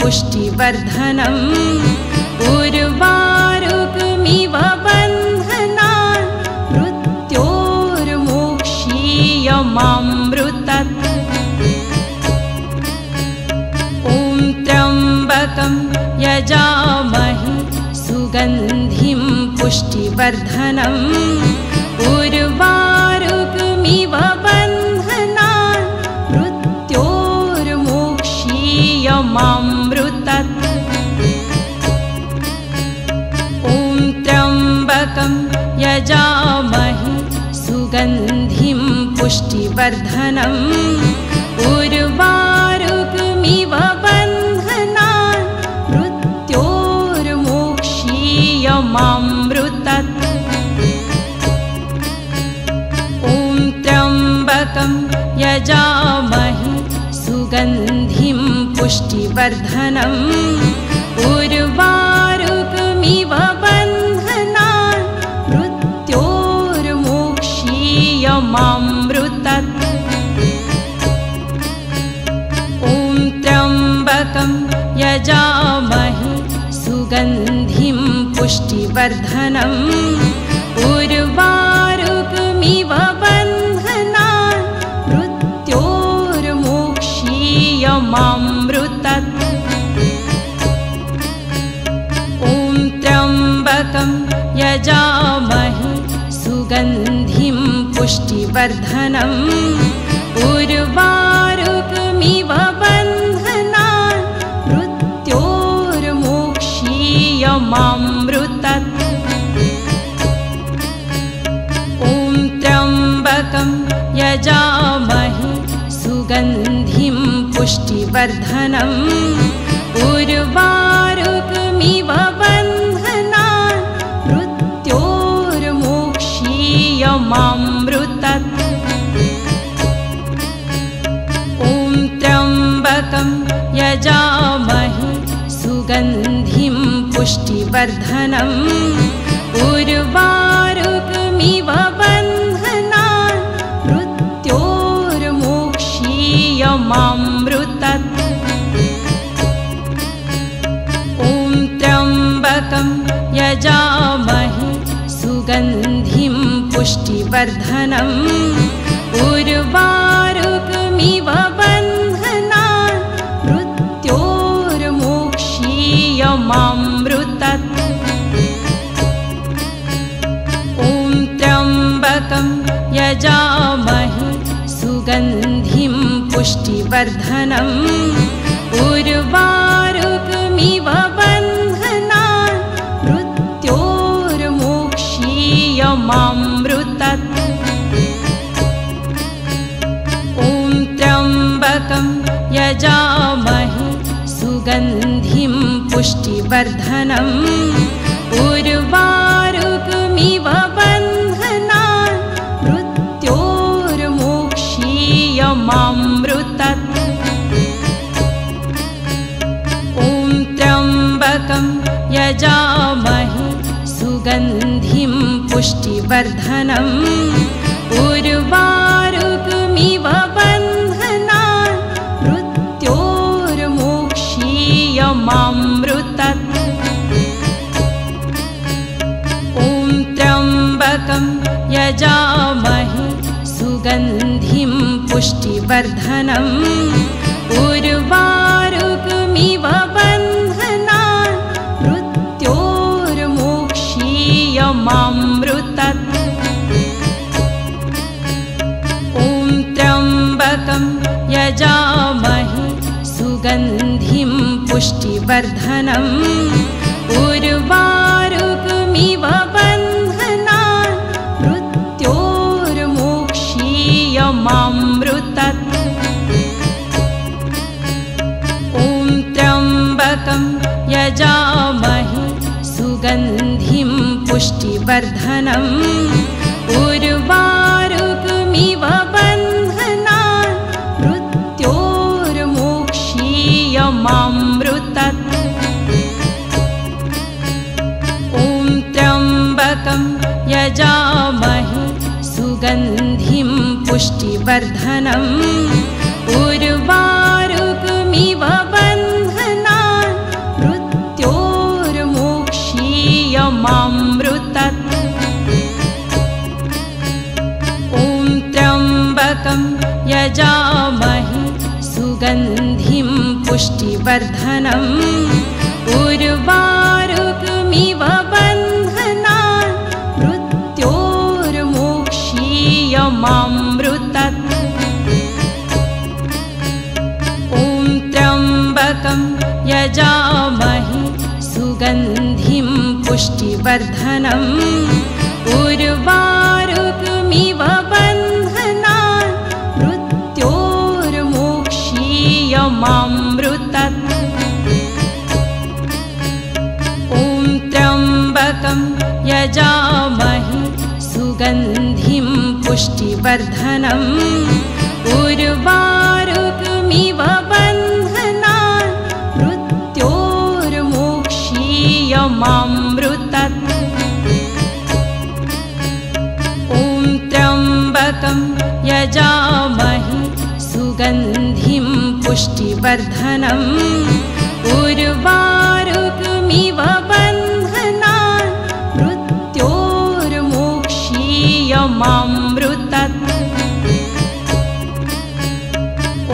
पुष्टिवर्धनम् उर्वारुकमिव बन्धनान् मृत्योर्मोक्षीयमामृतत्। ॐ त्र्यम्बकं यजामहे सुगन्धिं पुष्टिवर्धनम् उर्वारुकमिव बन्धनान् मृत्योर्मोक्षीयमामृतत्। ॐ त्र्यम्बकं यजामहे सुगन्धिं पुष्टिवर्धनम् उर्वारुकमिव बन्धनान् मृत्योर्मोक्षीयमामृतत्। ॐ त्र्यम्बकं यजामहे सुगन्धिं पुष्टिवर्धनम् उर्वारुकमिव बन्धनान् मृत्योर्मोक्षीयमामृतत्। ॐ त्र्यम्बकं यजामहे सुगन्धिं पुष्टिवर्धनम् उर्वारुकमिव बन्धनान् मृत्योर्मोक्षीयमामृतत्। ॐ त्र्यम्बकं यजामहे सुगन्धिं पुष्टिवर्धनम् उर्वारुकमिव बन्धनान् मृत्योर्मोक्षीयमामृतत्। ॐ त्र्यम्बकं यजामहे सुगन्धिं पुष्टिवर्धनम् उर्वारुकमिव बन्धनान् मृत्योर्मोक्षीयमामृतत्। ॐ त्र्यम्बकं यजामहे सुगन्धिं पुष्टिवर्धनम् उर्वारुकमिव बन्धनान् मृत्योर्मोक्षीयमामृतत्। ॐ त्र्यम्बकं यजामहे सुगन्धिं पुष्टिवर्धनम् उर्वारुकमिव बन्धनान् मृत्योर्मोक्षीयमामृतत्। ॐ त्र्यम्बकं यजामहे सुगन्धिं पुष्टिवर्धनम् उर्वारुकमिव बन्धनान् मृत्योर्मोक्षीयमामृतत्। ॐ त्र्यम्बकं यजामहे सुगन्धिं पुष्टिवर्धनम् उर्वारुकमिव बन्धनान् मृत्योर्मोक्षीयमामृतत्। ॐ त्र्यम्बकं यजामहे सुगन्धिं पुष्टिवर्धनम् उर्वारुकमिव बन्धनान् मृत्योर्मोक्षीयमामृतत्। ॐ त्र्यम्बकं यजामहे सुगन्धिं पुष्टिवर्धनम् उर्वारुकमिव बन्धनान् मृत्योर्मोक्षीयमामृतत्। ॐ त्र्यम्बकं यजामहे सुगन्धिं पुष्टिवर्धनम् उर्वारुकमिव बन्धनान् मृत्योर्मोक्षीयमामृतत्। ॐ त्र्यम्बकं यजामहे सुगन्धिं पुष्टिवर्धनम् उर्वारुकमिव बन्धनान् मृत्योर्मोक्षीयमामृतत्। ॐ त्र्यम्बकं यजामहे सुगन्धिं पुष्टिवर्धनम् उर्वारुकमिव बन्धनान् पुष्टिवर्धनम् उर्वारुकमिव बन्धनान् मृत्योर्मोक्षीयमामृतात् ॐ त्र्यम्बकं यजामहे सुगन्धिं पुष्टिवर्धनम् उर्वारुकमिव बन्धनान् मृत्योर्मोक्षीयमामृतात् ॐ त्र्यम्बकं यजामहे सुगन्धिं पुष्टिवर्धनम् उर्वारुकमिव बन्धनान् मृत्योर्मोक्षीयमामृतात् ॐ त्र्यम्बकं यजामहे सुगन्धिं पुष्टिवर्धनम् उर्वारुकमिव बन्धनान् मृत्योर्मोक्षीयमामृतात्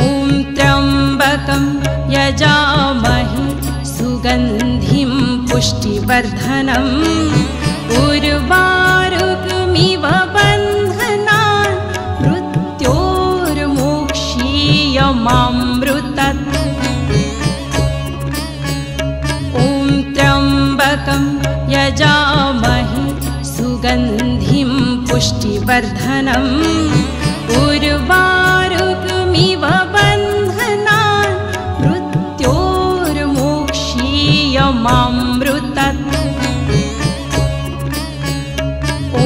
ॐ त्र्यम्बकं यजामहे सुगन्धिं पुष्टिवर्धनम् उर्वारुकमिव बन्धनान् मृत्योर्मोक्षीयमामृतात् ॐ त्र्यम्बकं यजामहे सुगन्धिं पुष्टिवर्धनम् उर्वारुकमिव बन्धनान् मृत्योर्मोक्षीयमामृतात् ॐ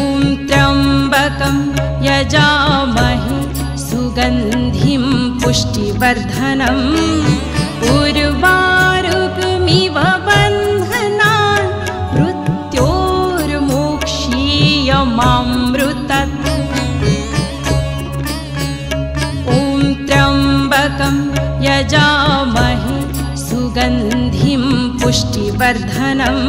त्र्यम्बकं यजामहे सुगन्धिं पुष्टिवर्धनम् उर्वारुकमिव बन्धनान् मृत्योर्मोक्षीयमामृतात् ॐ त्र्यम्बकं यजामहे सुगन्धिं पुष्टिवर्धनम्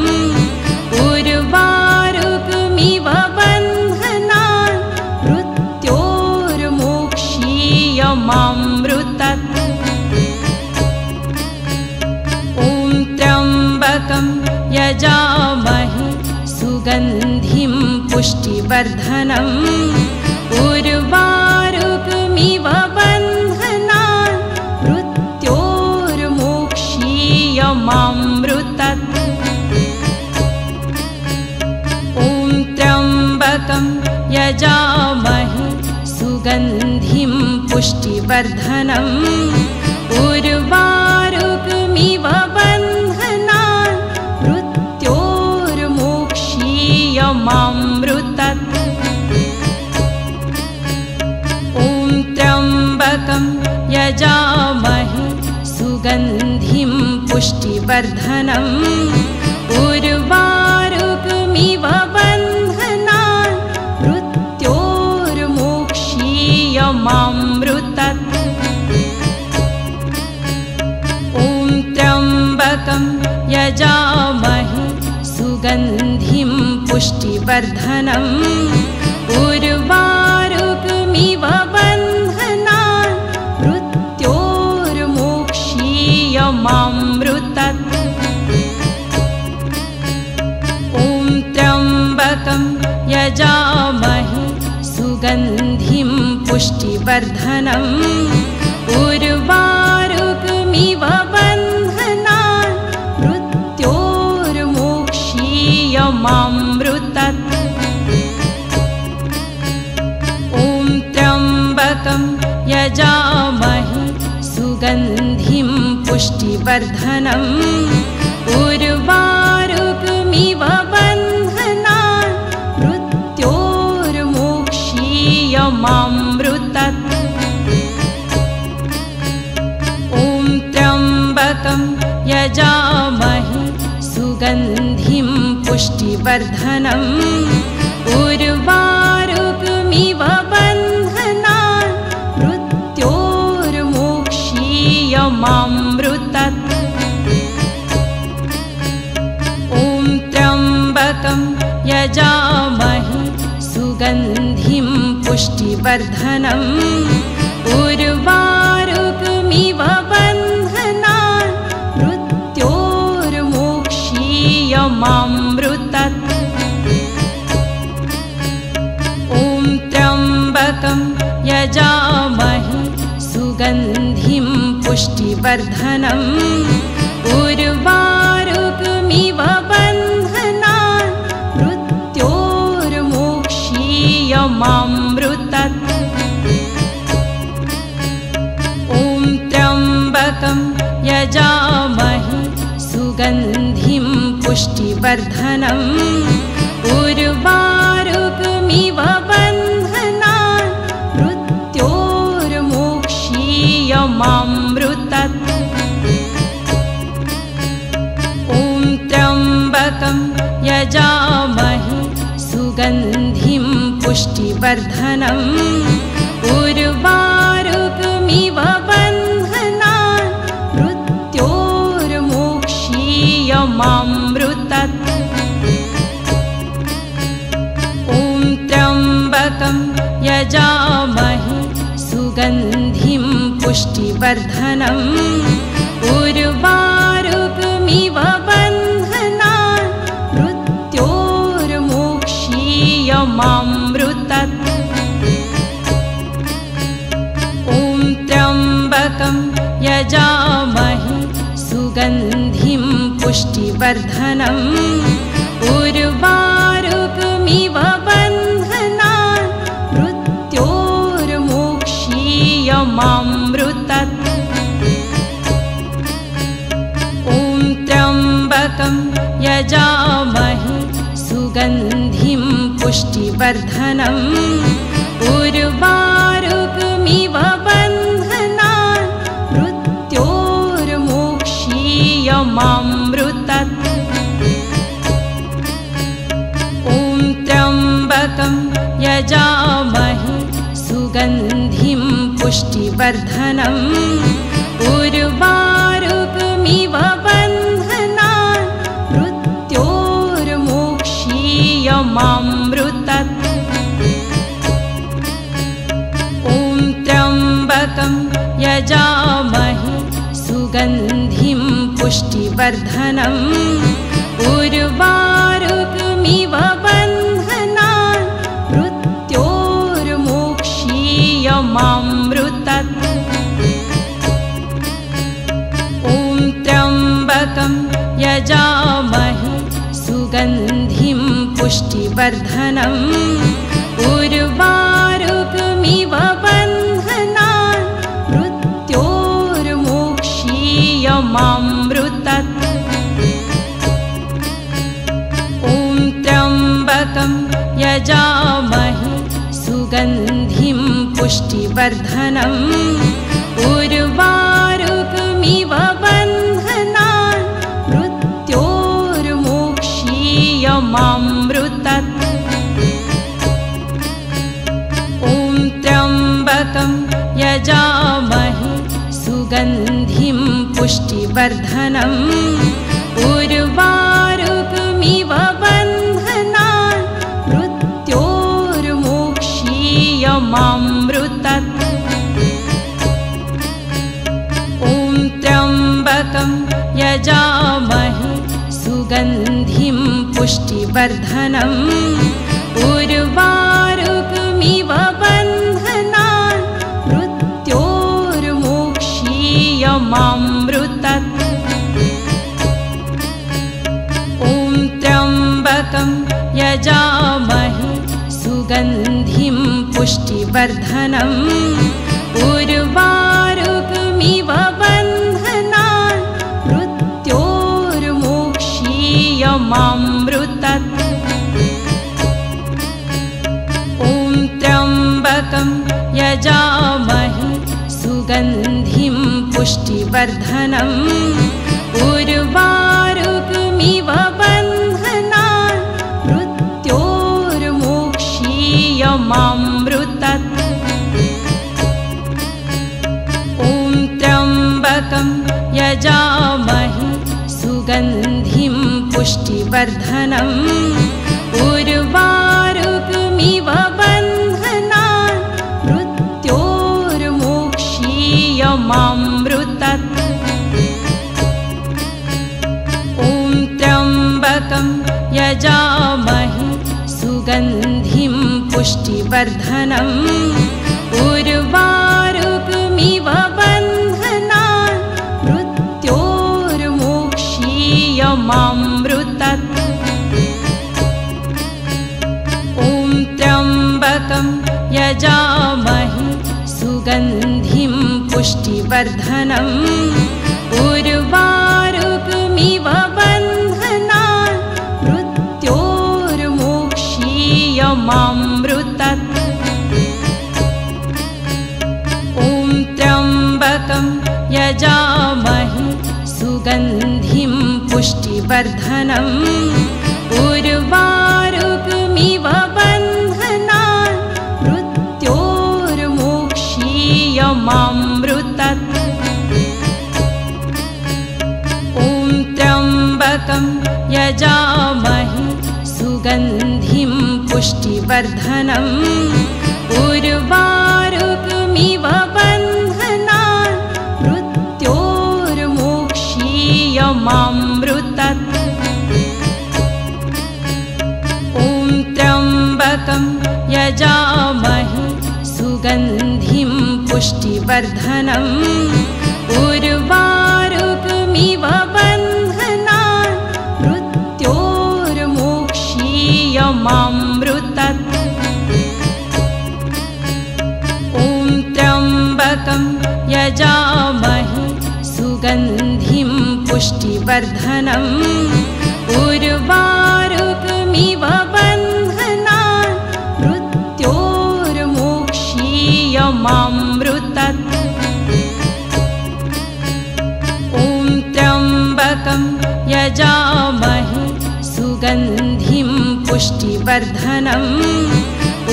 उर्वारुकमिव बन्धनान् मृत्योर्मोक्षीयमामृतात् ॐ त्र्यम्बकं यजामहे सुगन्धिं पुष्टिवर्धनम् उर्वारुकमिव बन्धनान् मृत्योर्मोक्षीयमामृतात् ॐ त्र्यम्बकं यजामहे सुगन्धिं पुष्टिवर्धनम् उर्वारुकमिव बन्धनान् मृत्योर्मोक्षीयमामृतात् ॐ त्र्यम्बकं यजामहे सुगन्धिं पुष्टिवर्धनम् उर्वारुकमिव बन्धनान् मृत्योर्मोक्षीयमामृतात् ॐ त्र्यम्बकं यजामहे सुगन्धिं पुष्टिवर्धनम् उर्वारुकमिव बन्धनान् मृत्योर्मोक्षीयमामृतात् ॐ त्र्यम्बकं यजामहे सुगन्धिं पुष्टिवर्धनम् उर्वारुकमिव बन्धनान् मृत्योर्मोक्षीयमामृतात् ॐ त्र्यम्बकं यजामहे सुगन्धिं पुष्टिवर्धनम् उर्वारुकमिव बन्धनान् मृत्योर्मोक्षीयमामृतात् ॐ त्र्यम्बकं यजामहे सुगन्धिं पुष्टिवर्धनम् उर्वारुकमिव बन्धनान् मृत्योर्मोक्षीयमामृतात् ॐ त्र्यम्बकं यजामहे सुगन्धिं पुष्टिवर्धनम् उर्वारुकमिव बन्धनान् पुष्टिवर्धनम् उर्वारुकमिव बन्धनान् मृत्योर्मोक्षीयमामृतत्। ॐ त्र्यम्बकं यजामहे सुगन्धिं पुष्टिवर्धनम् उर्वारुकमिव बन्धनान् मृत्योर्मोक्षीयमामृतत्। ॐ त्र्यम्बकं यजामहे सुगन्धिं पुष्टिवर्धनम् उर्वारुकमिव बन्धनान् मृत्योर्मोक्षीयमामृतत्। ॐ त्र्यम्बकं यजामहे सुगन्धिं पुष्टिवर्धनम् उर्वारुकमिव बन्धनान् मृत्योर्मोक्षीयमामृतत्। ॐ त्र्यम्बकं यजामहे सुगन्धिं पुष्टिवर्धनम् उर्वारुकमिव बन्धनान् मृत्योर्मोक्षीयमामृतत्। ॐ त्र्यम्बकं यजामहे सुगन्धिं पुष्टिवर्धनम् उर्वारुकमिव बन्धनान् मृत्योर्मोक्षीयमामृतत्। ॐ त्र्यम्बकं यजामहे सुगन्धिं पुष्टिवर्धनम् उर्वारुकमिव बन्धनान् मृत्योर्मोक्षीयमामृतत्। ॐ त्र्यम्बकं यजामहे सुगन्धिं पुष्टिवर्धनम् उर्वारुकमिव बन्धनान् मृत्योर्मोक्षीयमामृतत्। ॐ त्र्यम्बकं यजामहे सुगन्धिं पुष्टिवर्धनम् उर्वारुकमिव बन्धनान् मृत्योर्मोक्षीयमामृतत्। ॐ त्र्यम्बकं यजामहे सुगन्धिं पुष्टिवर्धनम् उर्वारुकमिव बन्धनान् मृत्योर्मोक्षीयमामृतत्। ॐ त्र्यम्बकं यजामहे सुगन्धिं पुष्टिवर्धनम् उर्वारुकमिव बन्धनान् मृत्योर्मोक्षीयमामृतत्। ॐ त्र्यम्बकं यजामहे सुगन्धिं पुष्टिवर्धनम् उर्वारुकमिव बन्धनान् मृत्योर्मोक्षीयमामृतत्। ॐ त्र्यम्बकं यजामहे सुगन्धिं पुष्टिवर्धनम् उर्वारुकमिव बन्धनान् मृत्योर्मोक्षीयमामृतत्। ॐ त्र्यम्बकं यजामहे सुगन्धिं पुष्टिवर्धनम् उर्वारुकमिव बन्धनान् मृत्योर्मोक्षीयमामृतत्। ॐ त्र्यम्बकं यजामहे सुगन्धिं पुष्टिवर्धनम् उर्वारुकमिव बन्धनान् मृत्योर्मोक्षीयमामृतत्। ॐ त्र्यम्बकं यजामहे सुगन्धिं पुष्टिवर्धनम् उर्वारुकमिव बन्धनान् क्षीयमामृतत् ॐ त्र्यम्बकं यजामहे सुगन्धिं पुष्टिवर्धनम् उर्वारुकमिव बन्धनान् मृत्योर्मोक्षीयमामृतत् ॐ त्र्यम्बकं यजामहे सुगन्धिं पुष्टिवर्धनम् उर्वारुकमिव बन्धनान् मृत्योर्मोक्षीयमामृतत् ॐ त्र्यम्बकं यजामहे सुगन्धिं पुष्टिवर्धनम् उर्वारुकमिव बन्धनान् मृत्योर्मोक्षीयमामृतत् ॐ त्र्यम्बकं यजामहे सुगन्धिं पुष्टिवर्धनम् उर्वारुकमिव बन्धनान् मृत्योर्मोक्षीयमामृतत् ॐ त्र्यम्बकं यजामहे सुगन्धिं पुष्टिवर्धनम् उर्वारुकमिव बन्धनान् मृत्योर्मोक्षीयमामृतत् ॐ त्र्यम्बकं यजामहे सुगन्धिं पुष्टिवर्धनम्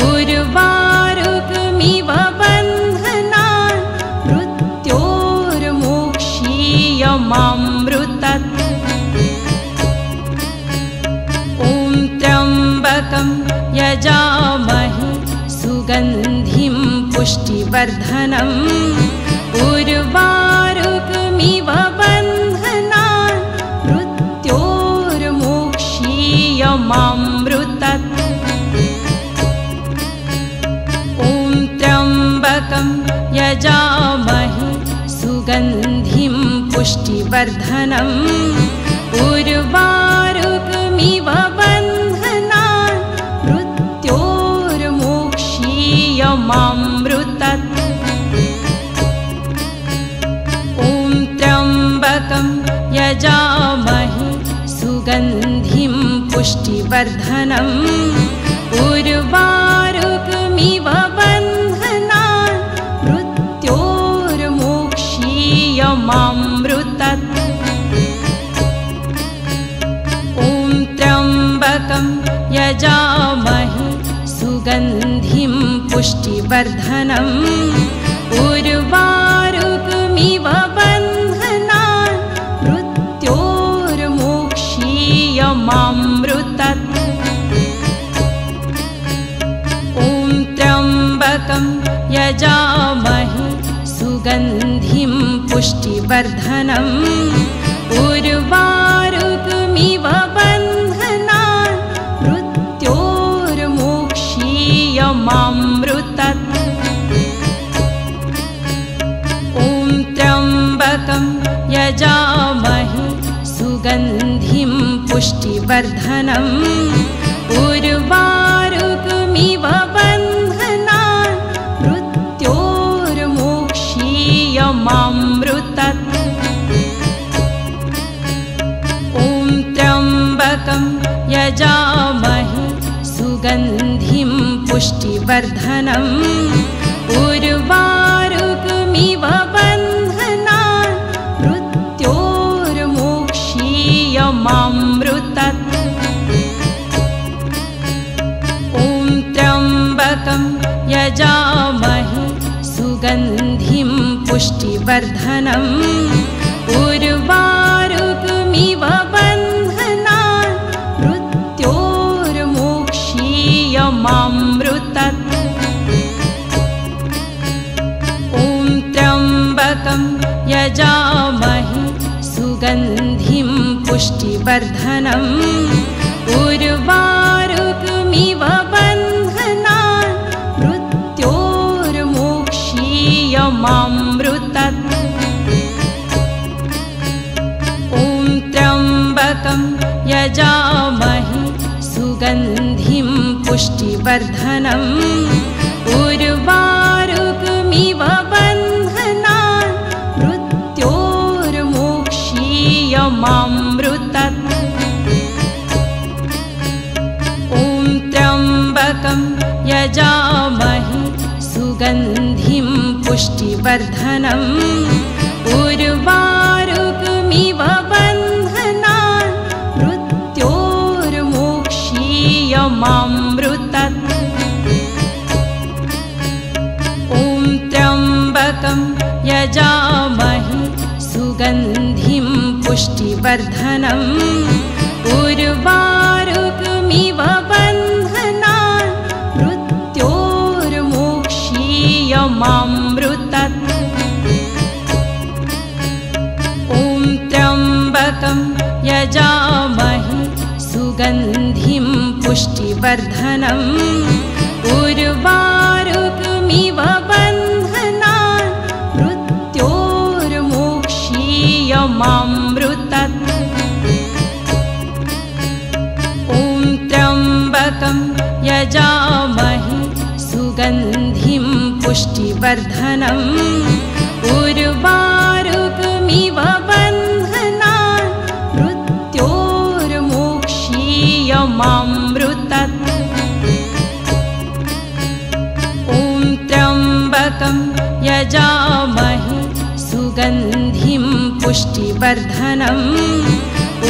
उर्वारुकमिव बन्धनान् मृत्योर्मोक्षीयमामृतत् ॐ त्र्यम्बकं यजामहे सुगन्धिं पुष्टिवर्धनम् उर्वारुकमिव बन्धनान् मृत्योर्मोक्षीयमामृतत् ॐ त्र्यम्बकं यजामहे सुगन्धिं पुष्टिवर्धनम् उर्वारुकमिव बन्धनान् मृत्योर्मोक्षीयमामृतत् ॐ त्र्यम्बकं यजामहे सुगन्धिं पुष्टिवर्धनम् उर्वारुकमिव बन्धनान् मृत्योर्मोक्षीयमामृतत् ॐ त्र्यम्बकं यजामहे सुगन्धिं पुष्टिवर्धनम् उर्वारुकमिव बन्धनान् मृत्योर्मोक्षीयमामृतत् ॐ त्र्यम्बकं यजामहे सुगन्धिं पुष्टिवर्धनम् उर्वारुकमिव बन्धनान् मृत्योर्मोक्षीयमामृतत् ॐ त्र्यम्बकं यजामहे सुगन्धिं पुष्टिवर्धनम् उर्वारुकमिव बन्धनान् मृत्योर्मोक्षीयमामृतत् ॐ त्र्यम्बकं यजामहे सुगन्धिं पुष्टिवर्धनम् उर्वारुकमिव बन्धनान् मृत्योर्मोक्षीयमामृतत् ॐ त्र्यम्बकं यजामहे सुगन्धिं पुष्टिवर्धनम् उर्वारुकमिव बन्धनान् मृत्योर्मोक्षीयमामृतत् ॐ त्र्यम्बकं यजामहे सुगन्धिं पुष्टिवर्धनम् उर्वारुकमिव बन्धनान् मृत्योर्मोक्षीयमामृतत् ॐ त्र्यम्बकं त्र्यम्बकं यजामहे सुगन्धिं पुष्टिवर्धनम् उर्वारुकमिव बन्धनान् मृत्योर्मोक्षीयमामृतात् ॐ त्र्यम्बकं यजामहे सुगन्धिं पुष्टिवर्धनम् उर्वारुकमिव बन्धनान् मृत्योर्मोक्षीयमामृतात् ॐ त्र्यम्बकं यजामहे सुगन्धिं पुष्टिवर्धनम् उर्वारुकमिव बन्धनान् मृत्योर्मोक्षीयमामृतात् ॐ त्र्यम्बकं यजामहे सुगन्धिं पुष्टिवर्धनम् उर्वारुकमिव बन्धनान् मृत्योर्मोक्षीयमामृतात् ॐ त्र्यम्बकं यजामहे सुगन्धिं पुष्टिवर्धनम् उर्वारुकमिव बन्धनान् मृत्योर्मोक्षीयमामृतात् ॐ त्र्यम्बकं यजामहे सुगन्धिं पुष्टिवर्धनम्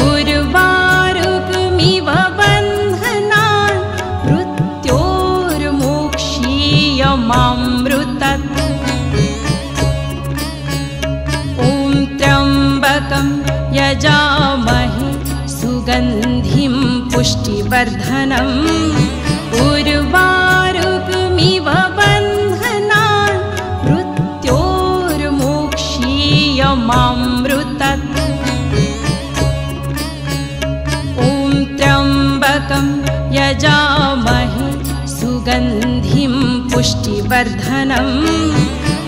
उर्वारुकमिव बन्धनान् मृत्योर्मोक्षीयमामृतात् ॐ त्र्यम्बकं यजामहे सुगन्धिं पुष्टिवर्धनम् उर्वारुकमिव बन्धनान् मृत्योर्मोक्षीयमामृतात् ॐ त्र्यम्बकं यजामहे सुगन्धिं पुष्टिवर्धनम्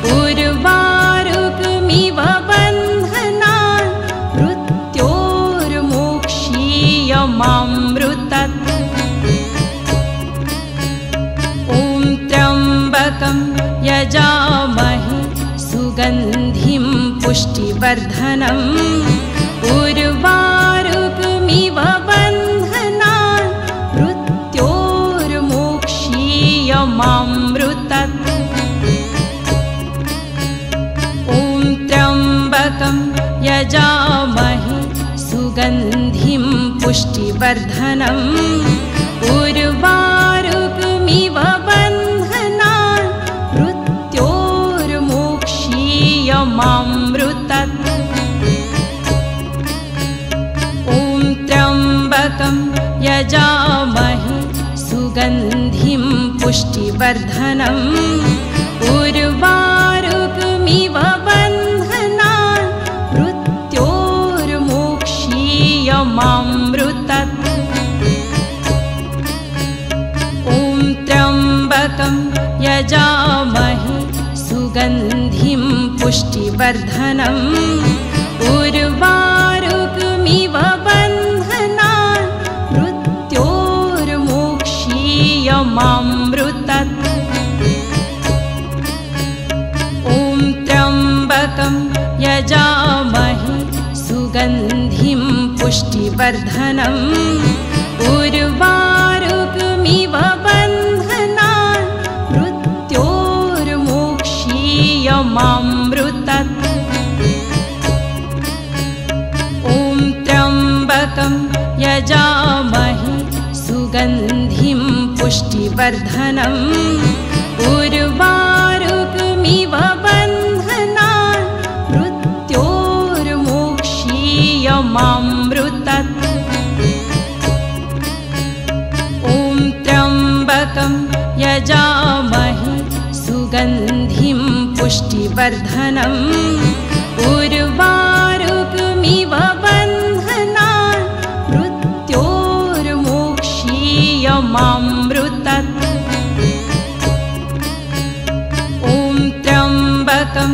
उर्वारुकमिव बन्धनान् मृत्योर्मोक्षीयमामृतात् ॐ त्र्यम्बकं यजामहे सुगन्धिं पुष्टिवर्धनम् उर्वारुकमिव बन्धनान् मृत्योर्मोक्षीयमामृतात् ॐ त्र्यम्बकं यजामहे सुगन्धिं पुष्टिवर्धनम् उर्वारुकमिव बन्धनान् मृत्योर्मोक्षीयमामृतात् ॐ त्र्यम्बकं यजामहे सुगन्धिं पुष्टिवर्धनम् उर्वारुकमिव बन्धनान् मृत्योर्मोक्षीयमामृतात् ॐ त्र्यम्बकं यजामहे सुगन्धिं पुष्टिवर्धनम् उर्वारुकमिव बन्धनान् मृत्योर्मोक्षीयमामृतात् ॐ त्र्यम्बकं यजामहे सुगन्धिं पुष्टिवर्धनम् उर्वारुकमिव बन्धनान् मृत्योर्मोक्षीयमामृतात् ॐ त्र्यम्बकं यजामहे सुगन्धिं पुष्टिवर्धनम् उर्वारुकमिव बन्धनान् मृत्योर्मोक्षीयमामृतात् ॐ त्र्यम्बकं यजामहे सुगन्धिं पुष्टिवर्धनम् उर्वारुकमिव बन्धनान् मृत्योर्मोक्षीयमामृतात् ॐ त्र्यम्बकं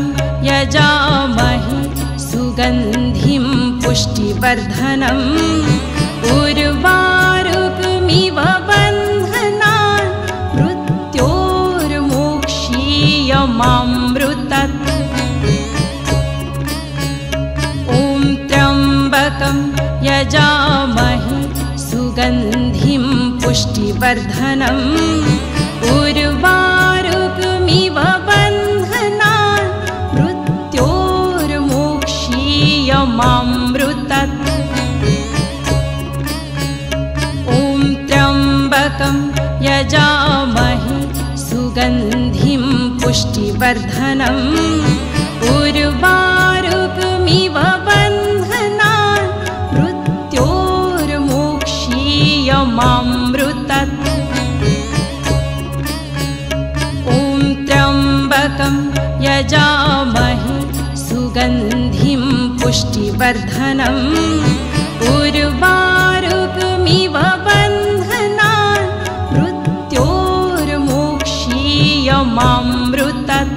यजामहे सुगन्धिं पुष्टिवर्धनम् यजामहे सुगन्धिं पुष्टिवर्धनम् उर्वारुकमिव बन्धनान् मृत्योर्मोक्षीयमामृतत्। ॐ त्र्यम्बकं यजामहे सुगन्धिं पुष्टिवर्धनम् उर्वारुकमिव बन्धनान् मृत्योर्मोक्षीयमामृतत्। ॐ त्र्यम्बकं यजामहे सुगन्धिं पुष्टिवर्धनम् उर्वारुकमिव बन्धनान् मृत्योर्मोक्षीयमामृतत्।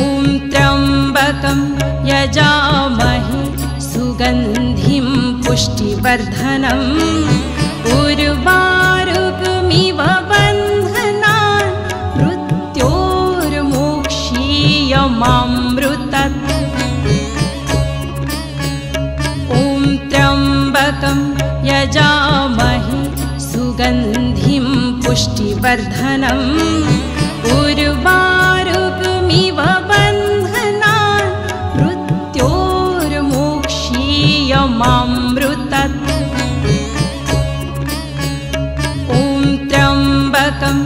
ॐ त्र्यम्बकं यजामहे सुगन्धिं पुष्टिवर्धनम् उर्वारुकमिव बन्धनान् मृत्योर्मोक्षीयमामृतत्। ॐ त्र्यम्बकं यजामहे सुगन्धिं पुष्टिवर्धनम् उर्वारुकमिव बन्धनान् मृत्योर्मोक्षीयमामृतत्। ॐ त्र्यम्बकं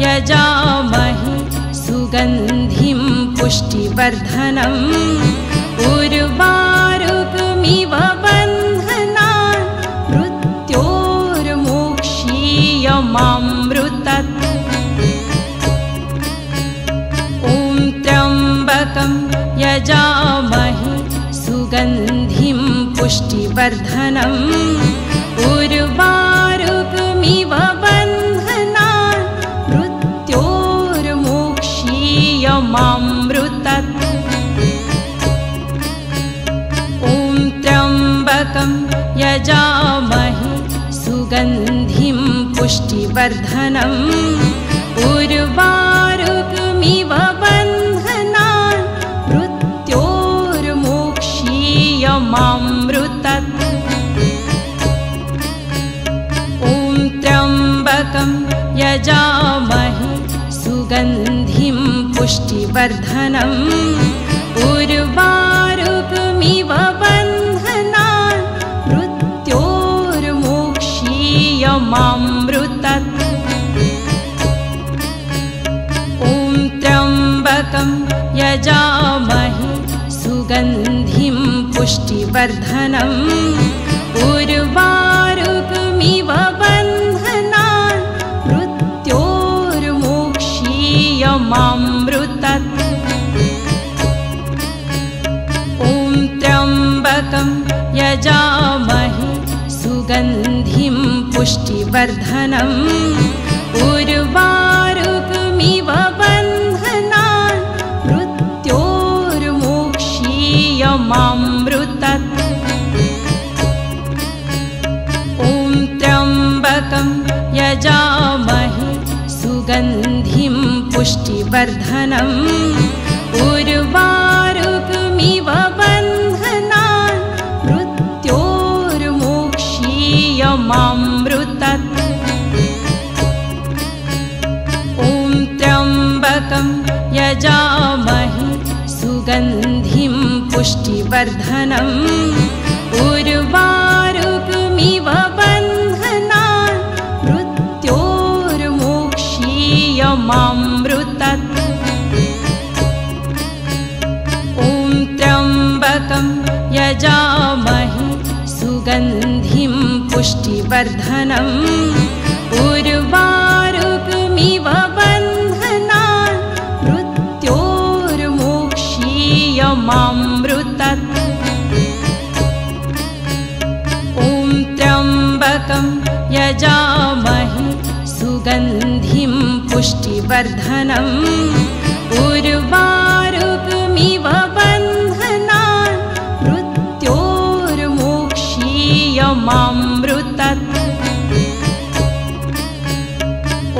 यजामहे सुगन्धिं पुष्टिवर्धनम् उर्वारुकमिव बन्धनान् मृत्योर्मोक्षीयमामृतत्। ॐ त्र्यम्बकं यजामहे सुगन्धिं पुष्टिवर्धनम् उर्वारुकमिव बन्धनान् मृत्योर्मोक्षीयमामृतत्। ॐ त्र्यम्बकं यजामहे सुगन्धिं पुष्टिवर्धनम् उर्वारुकमिव बन्धनान् मृत्योर्मोक्षीयमामृतत्। ॐ त्र्यम्बकं यजामहे सुगन्धिं पुष्टिवर्धनम् उर्वारुकमिव बन्धनान् मृत्योर्मोक्षीयमामृतत्। ॐ त्र्यम्बकं यजामहे सुगन्धिं पुष्टिवर्धनम् उर्वारुकमिव बन्धनान् मृत्योर्मोक्षीयमामृतत्। ॐ त्र्यम्बकं यजामहे सुगन्धिं पुष्टिवर्धनम् उर्वारुकमिव बन्धनान् मृत्योर्मोक्षीयमामृतत्। ॐ त्र्यम्बकं यजामहे सुगन्धिं पुष्टिवर्धनम् उर्वारुकमिव बन्धनान् मृत्योर्मोक्षीयमामृतत्। ॐ त्र्यम्बकं यजामहे सुगन्धिं पुष्टिवर्धनम् उर्वारुकमिव बन्धनान् मृत्योर्मोक्षीयमामृतत्। ॐ त्र्यम्बकं यजामहे सुगन्धिं पुष्टिवर्धनम् उर्वारुकमिव बन्धनान् मृत्योर्मोक्षीयमामृतत्। ॐ त्र्यम्बकं यजामहे सुगन्धिं पुष्टिवर्धनम् उर्वारुकमिव बन्धनान् मृत्योर्मोक्षीयमामृतत्।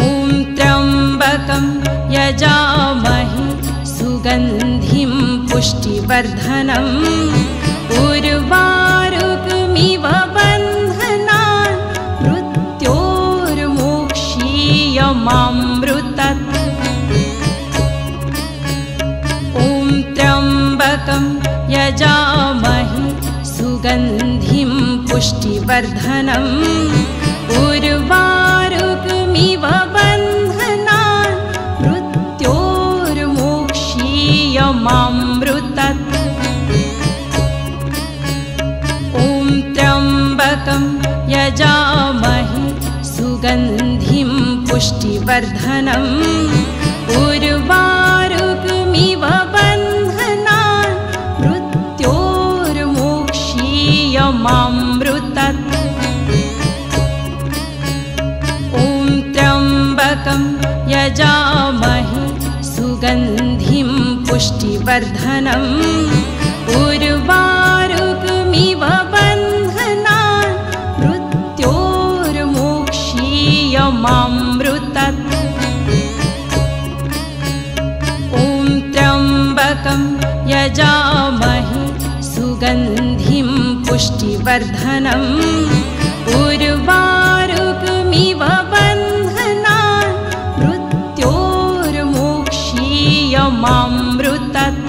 ॐ त्र्यम्बकं यजामहे सुगन्धिं पुष्टिवर्धनम् उर्वारुकमिव सुगन्धिं पुष्टिवर्धनम् उर्वारुकमिव बन्धनान् मृत्योर्मोक्षीयमामृतात्। ॐ त्र्यम्बकं यजामहे सुगन्धिं पुष्टिवर्धनम् उर्वारुकमिव बन्धनान् मृत्योर्मोक्षीयमामृतात्। ॐ त्र्यम्बकं यजामहे सुगन्धिं पुष्टिवर्धनम् उर्वारुकमिव बन्धनान् मृत्योर्मोक्षीयमामृतात्। ॐ त्र्यम्बकं यजामहे सुगन्धिं पुष्टिवर्धनम् उर्वारुकमिव बन्धनान् मृत्योर्मोक्षीयमामृतात्।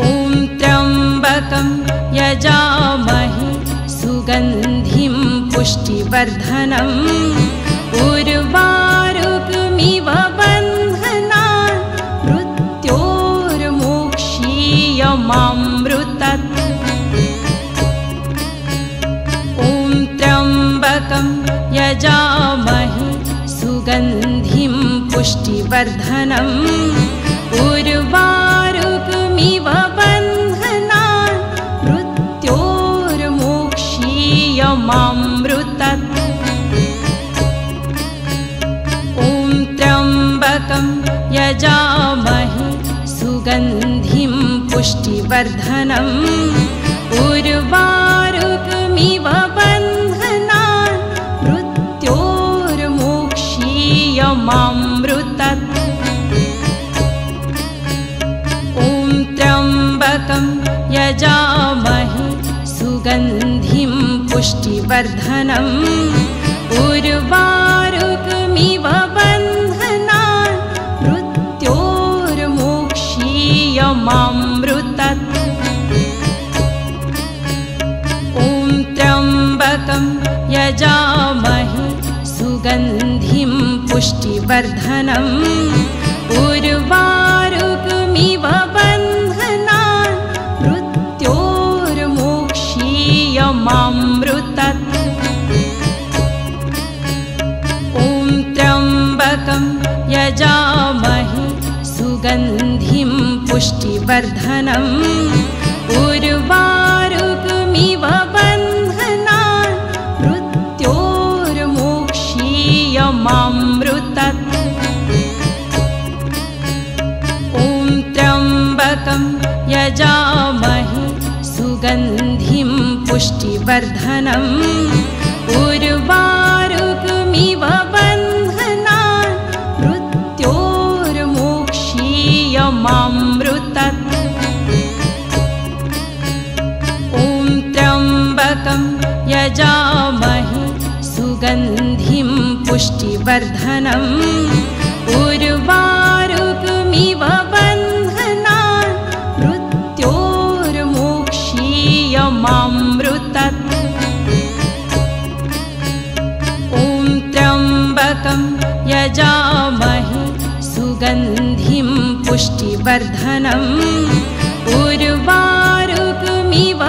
ॐ त्र्यम्बकं यजामहे सुगन्धिं पुष्टिवर्धनम् उर्वारुकमिव बन्धनान् मृत्योर्मोक्षीयमामृतात्। ॐ त्र्यम्बकं यजामहे सुगन्धिं पुष्टिवर्धनम् उर्वारुकमिव बन्धनान् मृत्योर्मोक्षीयमामृतात्। ॐ त्र्यम्बकं यजामहे सुगन्धिं पुष्टिवर्धनम् उर्वारुकमिव बन्धनान् मृत्योर्मोक्षीयमामृतात्। ॐ त्र्यम्बकं यजामहे सुगन्धिं पुष्टिवर्धनम् उर्वारुकमिव बन्धनान् मृत्योर्मोक्षीयमामृतात्। ॐ त्र्यम्बकं यजामहे सुगन्धिं पुष्टिवर्धनम् उर्वारुकमिव बन्धनान् मृत्योर्मोक्षीयमामृतात्। ॐ त्र्यम्बकं यजामहे सुगन्धिं पुष्टिवर्धनम् उर्वारुकमिव बन्धनान् मृत्योर्मोक्षीयमामृतात्। ॐ त्र्यम्बकं यजामहे सुगन्धिं पुष्टिवर्धनम् उर्वारुकमिव बन्धनान् मृत्योर्मोक्षीयमामृतात्। ॐ त्र्यम्बकं यजामहे सुगन्धिं पुष्टिवर्धनम् उर्वारुकमिव बन्धनान् मृत्योर्मोक्षीयमामृतात्। ॐ त्र्यम्बकं यजामहे सुगन्धिं पुष्टिवर्धनम् उर्वारुकमिव